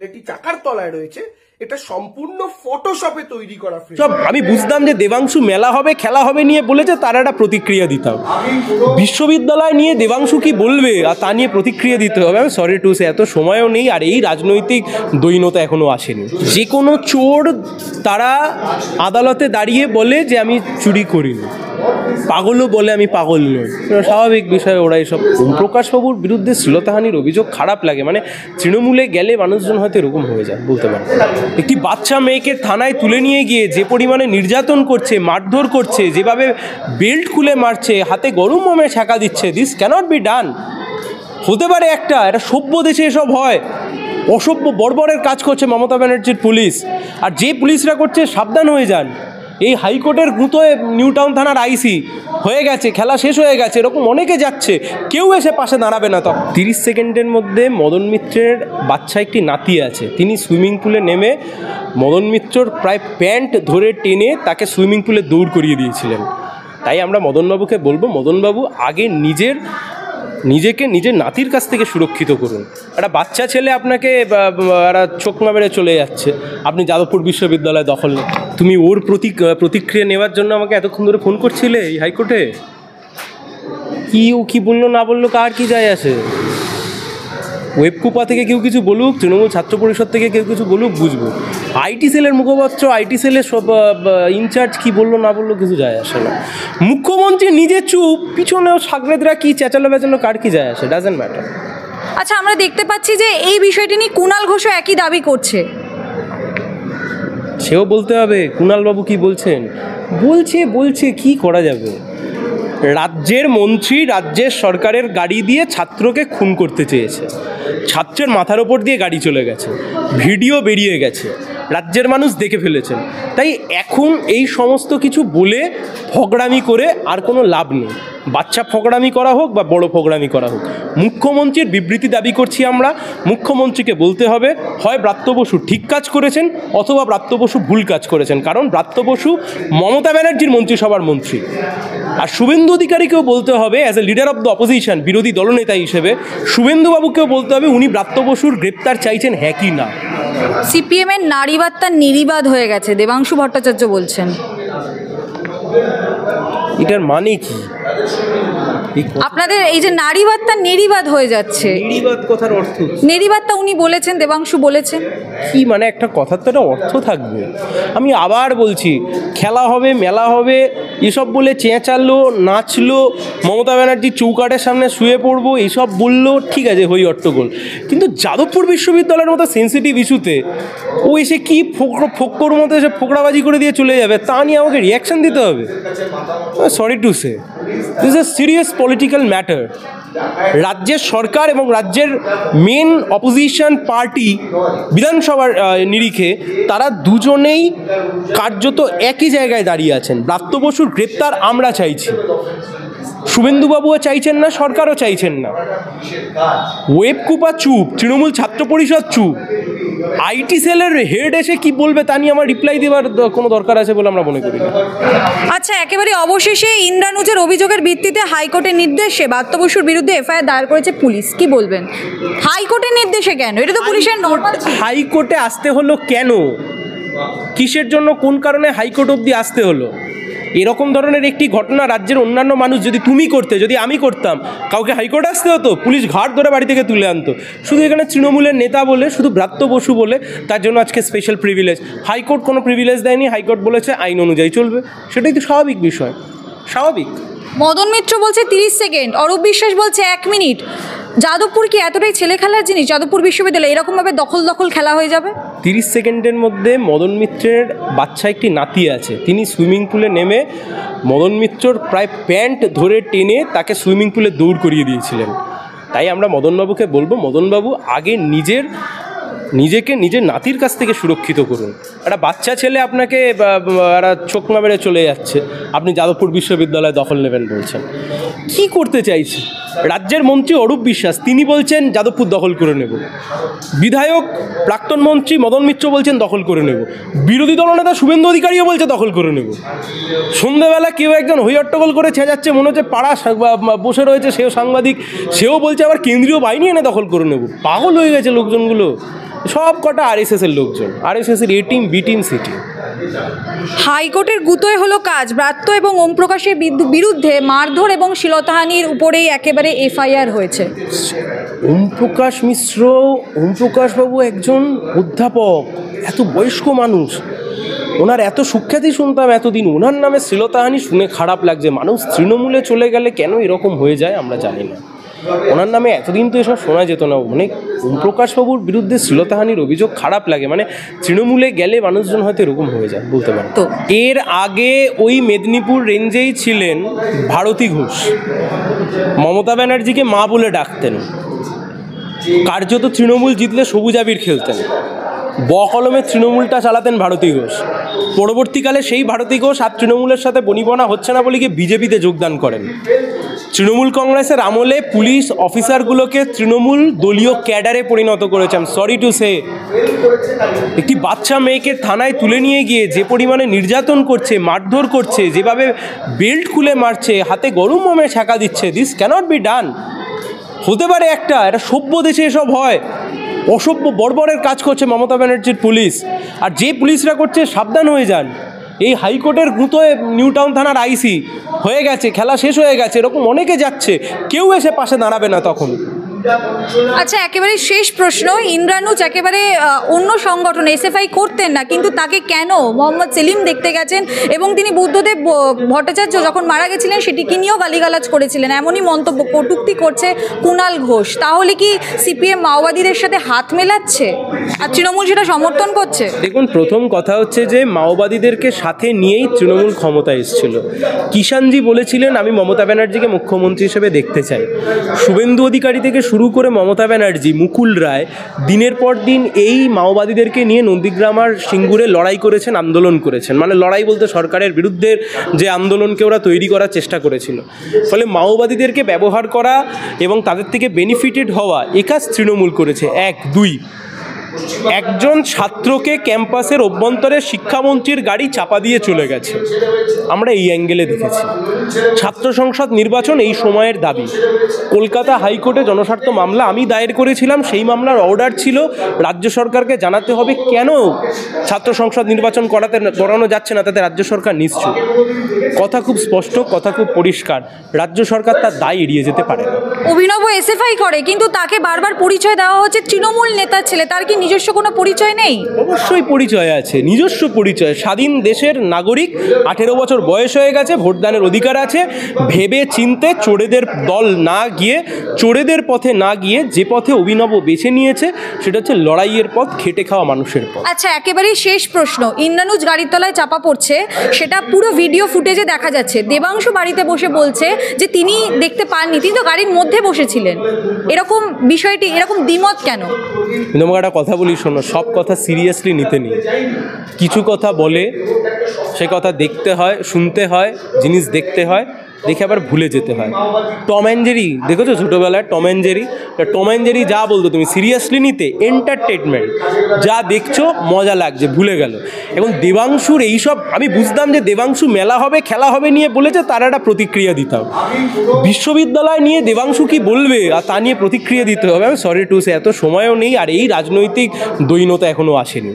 একটি চাকার তলায় রয়েছে, এটা সম্পূর্ণ ফটোশপে তৈরি করা। সব আমি বুঝতাম যে দেবাংশু মেলা হবে খেলা হবে নিয়ে বলেছে, তার একটা প্রতিক্রিয়া দিতাম। বিশ্ববিদ্যালয় নিয়ে দেবাংশু কি বলবে আর তা নিয়ে প্রতিক্রিয়া দিতে হবে। আমি সরি টু সে, এত সময়ও নেই আর এই রাজনৈতিক দৈন্যতা এখনো আসেনি। যে কোনো চোর তারা আদালতে দাঁড়িয়ে বলে যে আমি চুরি করিনি, পাগলও বলে আমি পাগল নই, স্বাভাবিক বিষয়। ওরা এইসব ওমপ্রকাশবাবুর বিরুদ্ধে শ্লীলতাহানির অভিযোগ খারাপ লাগে, মানে তৃণমূলে গেলে মানুষজন হয়তো এরকম হয়ে যায়, বলতে পারে। একটি বাচ্চা মেয়েকে থানায় তুলে নিয়ে গিয়ে যে পরিমাণে নির্যাতন করছে, মারধর করছে, যেভাবে বেল্ট খুলে মারছে, হাতে গরম মোমে ছ্যাঁকা দিচ্ছে, দিস ক্যানট বি ডান। হতে পারে একটা সভ্য দেশে এসব হয়? অসভ্য বর্বরের কাজ করছে মমতা ব্যানার্জির পুলিশ, আর যে পুলিশরা করছে সাবধান হয়ে যান। এই হাইকোর্টের গুঁতোয় নিউ টাউন থানার আইসি হয়ে গেছে, খেলা শেষ হয়ে গেছে, এরকম অনেকে যাচ্ছে, কেউ এসে পাশে দাঁড়াবে না। তখন 30 সেকেন্ডের মধ্যে মদন মিত্রের বাচ্চা একটি নাতি আছে, তিনি সুইমিং পুলে নেমে মদন মিত্রর প্রায় প্যান্ট ধরে টেনে তাকে সুইমিং পুলে দৌড় করিয়ে দিয়েছিলেন। তাই আমরা মদনবাবুকে বলবো, মদনবাবু আগে নিজেকে নিজের নাতির কাছ থেকে সুরক্ষিত করুন। একটা বাচ্চা ছেলে আপনাকে একটা চোখমা মেরে চলে যাচ্ছে, আপনি যাদবপুর বিশ্ববিদ্যালয় দখল নেই, তুমি ওর প্রতিক্রিয়া নেওয়ার জন্য আমাকে এতক্ষণ ধরে ফোন করছিলে এই হাইকোর্টে? ও কী বললো না বললো কার কি যায় আসে? ওয়েবকুপা থেকে কেউ কিছু বলুক, তৃণমূল ছাত্র পরিষদ থেকে কেউ কিছু বলুক, বুঝবো। আইটি সেলের মুখপাত্র, আইটি সেলের সব ইনচার্জ কি বললো না বললো কিছু যায় আসে না। মুখ্যমন্ত্রী নিজে চুপ, পিছনেও সাগরেদরা কি চেঁচালো বেচালো, কার কি যায় আসে? Doesn't matter. আচ্ছা, আমরা দেখতে পাচ্ছি যে এই বিষয়টি নিয়ে কুণাল ঘোষও একই দাবি করছে। সেও বলতে হবে কুণালবাবু কি বলছেন। বলছে কি করা যাবে? রাজ্যের মন্ত্রী রাজ্যের সরকারের গাড়ি দিয়ে ছাত্রকে খুন করতে চেয়েছে, ছাত্রের মাথার ওপর দিয়ে গাড়ি চলে গেছে, ভিডিও বেরিয়ে গেছে, রাজ্যের মানুষ দেখে ফেলেছেন। তাই এখন এই সমস্ত কিছু বলে ফগড়ামি করে আর কোনো লাভ নেই। বাচ্চা ফগড়ামি করা হোক বা বড় ফগড়ামি করা হোক, মুখ্যমন্ত্রীর বিবৃতি দাবি করছি আমরা। মুখ্যমন্ত্রীকে বলতে হবে হয় ব্রাত্য বসু ঠিক কাজ করেছেন অথবা ব্রাত্য বসু ভুল কাজ করেছেন, কারণ ব্রাত্য বসু মমতা ব্যানার্জির মন্ত্রিসভার মন্ত্রী। আর শুভেন্দু অধিকারীকেও বলতে হবে as a leader of the opposition, বিরোধী দলনেতা হিসেবে শুভেন্দুবাবুকেও বলতে হবে উনি ব্রাত্য বসুর গ্রেপ্তার চাইছেন হ্যাঁ কি না। সিপিএমের নারী বার্তা নির্বাদ হয়ে গেছে, দেবাংশু ভট্টাচার্য বলছেন। এটার মানে কি? আপনাদের এই যে নারী বার্তা নির্বাদ হয়ে যাচ্ছে, নির্বাদ কথার অর্থ নির্বাদটা উনি বলেছেন, দেবাংশু বলেছেন কি? মানে একটা কথার তো একটা অর্থ থাকবে। আমি আবার বলছি, খেলা হবে মেলা হবে এসব বলে চেঁচালো নাচলো, মমতা ব্যানার্জির চৌকাঠের সামনে শুয়ে পড়বো এসব বললো, ঠিক আছে হই অট্টগোল, কিন্তু যাদবপুর বিশ্ববিদ্যালয়ের মতো সেন্সিটিভ ইস্যুতে ও এসে কি ফোকর মতো এসে ফোকড়াবাজি করে দিয়ে চলে যাবে, তা নিয়ে আমাকে রিয়াকশান দিতে হবে? Sorry to say, this is a serious political matter. রাজ্যের সরকার এবং রাজ্যের মেন অপোজিশন পার্টি বিধানসভার নিরিখে তারা দুজনেই কার্যত একই জায়গায় দাঁড়িয়ে আছেন। ব্রাত্য বসুর গ্রেপ্তার আমরা চাইছি, শুভেন্দুবাবুও চাইছেন না, সরকারও চাইছেন না। ওয়েবকুপা চুপ, তৃণমূল ছাত্র পরিষদ চুপ, আইটি সেলের হেড এসে কি বলবে তা নিয়ে আমার রিপ্লাই দেওয়ার কোনো দরকার আছে বলে আমরা মনে করি না। আচ্ছা, একেবারে অবশেষে ইন্দ্রানুজের অভিযোগের ভিত্তিতে হাইকোর্টের নির্দেশে ব্রাত্য বসুর বিরুদ্ধে এফআইআর দায়ের করেছে পুলিশ, কি বলবেন? হাইকোর্টের নির্দেশে কেন? এটা তো পুলিশের নরমাল। হাইকোর্টে আসতে হলো কেন? কিসের জন্য, কোন কারণে হাইকোর্ট অবধি আসতে হলো? এরকম ধরনের একটি ঘটনা রাজ্যের অন্যান্য মানুষ যদি তুমি করতে, যদি আমি করতাম, কাউকে হাইকোর্ট আসতে হতো, পুলিশ ঘাট ধরে বাড়ি থেকে তুলে আনতো। শুধু এখানে তৃণমূলের নেতা বলে, শুধু ব্রাত্য বসু বলে, তার জন্য আজকে স্পেশাল প্রিভিলেজ। হাইকোর্ট কোনো প্রিভিলেজ দেয়নি, হাইকোর্ট বলেছে আইন অনুযায়ী চলবে, সেটাই তো স্বাভাবিক বিষয়, স্বাভাবিক। মদন মিত্র বলছে 30 সেকেন্ড, অরূপ বিশ্বাস বলছে 1 মিনিট। যাদবপুর কি এতটাই ছেলে খেলার জিনিস? যাদবপুর বিশ্ববিদ্যালয় এরকমভাবে দখল খেলা হয়ে যাবে? 30 সেকেন্ডের মধ্যে মদন মিত্রের বাচ্চা একটি নাতি আছে, তিনি সুইমিং পুলে নেমে মদন মিত্রর প্রায় প্যান্ট ধরে টেনে তাকে সুইমিং পুলে দৌড় করিয়ে দিয়েছিলেন। তাই আমরা মদনবাবুকে বলবো, মদনবাবু আগে নিজেকে নিজের নাতির কাছ থেকে সুরক্ষিত করুন। একটা বাচ্চা ছেলে আপনাকে একটা চোখমা মেরে চলে যাচ্ছে, আপনি যাদবপুর বিশ্ববিদ্যালয় দখল নেবেন বলছেন, কি করতে চাইছে? রাজ্যের মন্ত্রী অরূপ বিশ্বাস তিনি বলছেন যাদবপুর দখল করে নেব, বিধায়ক প্রাক্তন মন্ত্রী মদন মিত্র বলছেন দখল করে নেব, বিরোধী দলনেতা শুভেন্দু অধিকারীও বলছে দখল করে নেব। সন্ধ্যেবেলা কেউ একজন হইহট্টগোল করে ছেঁচাচ্ছে, মনে হচ্ছে পাড়া বসে রয়েছে, সেও সাংবাদিক, সেও বলছে আবার কেন্দ্রীয় বাহিনী এনে দখল করে নেব। পাগল হয়ে গেছে লোকজনগুলো। সব কটা আরএসএস এর লোকজন, আরএসএস এর A team, B team, C team. হাইকোর্টের গুতোয় হলো কাজ। ব্রাত্য এবং ওম প্রকাশের বিরুদ্ধে মারধর এবং শ্লীলতাহানির উপরেই একেবারে এফআইআর হয়েছে। ওম প্রকাশ মিশ্র, ওম প্রকাশ বাবু একজন অধ্যাপক, এত বয়স্ক মানুষ, ওনার এত সুখ্যাতি শুনতাম এতদিন, ওনার নামে শ্লীলতাহানি শুনে খারাপ লাগছে। মানুষ তৃণমূলে চলে গেলে কেন এরকম হয়ে যায় আমরা জানি না। ওনার নামে এতদিন তো এসব শোনা যেত না। মানে ওম প্রকাশবাবুর বিরুদ্ধে শ্লীলতাহানির অভিযোগ খারাপ লাগে, মানে তৃণমূলে গেলে মানুষজন হয়তো এরকম হয়ে যায়, বলতে পারেন। তো এর আগে ওই মেদিনীপুর রেঞ্জেই ছিলেন ভারতী ঘোষ, মমতা ব্যানার্জিকে মা বলে ডাকতেন, কার্যত তৃণমূল জিতলে সবুজ আবির খেলতেন, বকলমে তৃণমূলটা চালাতেন ভারতী ঘোষ। পরবর্তীকালে সেই ভারতী ঘোষ আর তৃণমূলের সাথে বনিবনা হচ্ছে না বলে গিয়ে বিজেপিতে যোগদান করেন। তৃণমূল কংগ্রেসের আমলে পুলিশ অফিসারগুলোকে তৃণমূল দলীয় ক্যাডারে পরিণত করেছে। সরি টু সে, একটি বাচ্চা মেয়েকে থানায় তুলে নিয়ে গিয়ে যে পরিমাণে নির্যাতন করছে, মারধর করছে, যেভাবে বেল্ট খুলে মারছে, হাতে গরম মোমে ছ্যাঁকা দিচ্ছে, দিস ক্যানট বি ডান। হতে পারে একটা সভ্য দেশে এসব হয়? অসভ্য বর্বরের কাজ করছে মমতা ব্যানার্জির পুলিশ। আর যে পুলিশরা করছে সাবধান হয়ে যান। এই হাইকোর্টের গুঁতোয় নিউ টাউন থানার আইসি হয়ে গেছে, খেলা শেষ হয়ে গেছে, এরকম অনেকে যাচ্ছে, কেউ এসে পাশে দাঁড়াবে না তখন। আচ্ছা, একেবারে শেষ প্রশ্ন। ইন্দ্রানুজ একেবারে অন্য সংগঠন এসএফআই করতেন না, কিন্তু তাকে কেন মোহাম্মদ সেলিম দেখতে গেছেন এবং তিনি বুদ্ধদেব ভট্টাচার্য যখন মারা গেছিলেন সেটিকে নিয়েও গালিগালাজ করেছিলেন, এমনই মন্তব্য কটূক্তি করছে কুণাল ঘোষ। তাহলে কি সিপিএম মাওবাদীদের সাথে হাত মেলাচ্ছে আর তৃণমূল সেটা সমর্থন করছে? দেখুন, প্রথম কথা হচ্ছে যে মাওবাদীদেরকে সাথে নিয়েই তৃণমূল ক্ষমতায় এসেছিল। কিষাণজি বলেছিলেন আমি মমতা ব্যানার্জিকে মুখ্যমন্ত্রী হিসেবে দেখতে চাই। শুভেন্দু অধিকারী থেকে শুরু করে মমতা ব্যানার্জি, মুকুল রায় দিনের পর দিন এই মাওবাদীদেরকে নিয়ে নন্দীগ্রাম আর সিঙ্গুরে লড়াই করেছেন, আন্দোলন করেছেন। মানে লড়াই বলতে সরকারের বিরুদ্ধে যে আন্দোলনকে ওরা তৈরি করার চেষ্টা করেছিল। ফলে মাওবাদীদেরকে ব্যবহার করা এবং তাদের থেকে বেনিফিটেড হওয়া এ কাজ তৃণমূল করেছে। 1, 2, একজন ছাত্রকে ক্যাম্পাসের অভ্যন্তরে শিক্ষামন্ত্রীর গাড়ি চাপা দিয়ে চলে গেছে, আমরা এই অ্যাঙ্গেলে দেখেছি। ছাত্র সংসদ নির্বাচন এই সময়ের দাবি। কলকাতা হাইকোর্টে জনস্বার্থ মামলা আমি দায়ের করেছিলাম, সেই মামলার অর্ডার ছিল রাজ্য সরকারকে জানাতে হবে কেন ছাত্র সংসদ নির্বাচন করানো যাচ্ছে না, তাতে রাজ্য সরকার নিশ্চুপ। কথা খুব স্পষ্ট, কথা খুব পরিষ্কার, রাজ্য সরকার তার দায় এড়িয়ে যেতে পারে না। অভিনব এসএফআই করে, কিন্তু তাকে বারবার পরিচয় দেওয়া হচ্ছে তৃণমূল নেতার ছেলে, তার কি নিজস্ব কোনো পরিচয় নেই? অবশ্যই পরিচয় আছে, নিজস্ব পরিচয়। স্বাধীন দেশের নাগরিক, 18 বছর বয়স হয়ে গেছে, ভোটদানের অধিকার আছে। ভেবে চিনতে চোরেদের দল না গিয়ে, চোরেদের পথে না গিয়ে যে পথে অভিনব বেছে নিয়েছে সেটা হচ্ছে লড়াইয়ের পথ, খেটে খাওয়া মানুষের পথ। আচ্ছা, একেবারেই শেষ প্রশ্ন। ইন্দ্রানুজ গাড়ির তলায় চাপা পড়ছে, সেটা পুরো ভিডিও ফুটেজে দেখা যাচ্ছে। দেবাংশু বাড়িতে বসে বলছে যে তিনি দেখতে পাননি, তিনি তো গাড়ির মধ্যে বসেছিলেন। এরকম বিষয়টি, এরকম দ্বিমত কেন? কিন্তু আমাকে একটা কথা বলি, শোনো, সব কথা সিরিয়াসলি নিতে নেই। কিছু কথা বলে সে কথা দেখতে হয়, শুনতে হয়, জিনিস দেখতে হয়, দেখে আবার ভুলে যেতে হয়। টম অ্যান্ড জেরি দেখেছো ছোটোবেলায়? টম অ্যান্ড জেরি যা বলতো তুমি সিরিয়াসলি নিতে, এন্টারটেনমেন্ট, যা দেখছো মজা লাগছে, ভুলে গেল। এবং দেবাংশুর এইসব, আমি বুঝতাম যে দেবাংশু মেলা হবে, খেলা হবে নিয়ে বলেছে, তার একটা প্রতিক্রিয়া দিতাম। বিশ্ববিদ্যালয় নিয়ে দেবাংশু কি বলবে আর তা নিয়ে প্রতিক্রিয়া দিতে হবে। আমি সরি টু সে, এত সময়ও নেই, আর এই রাজনৈতিক দৈন্যতা এখনও আসেনি।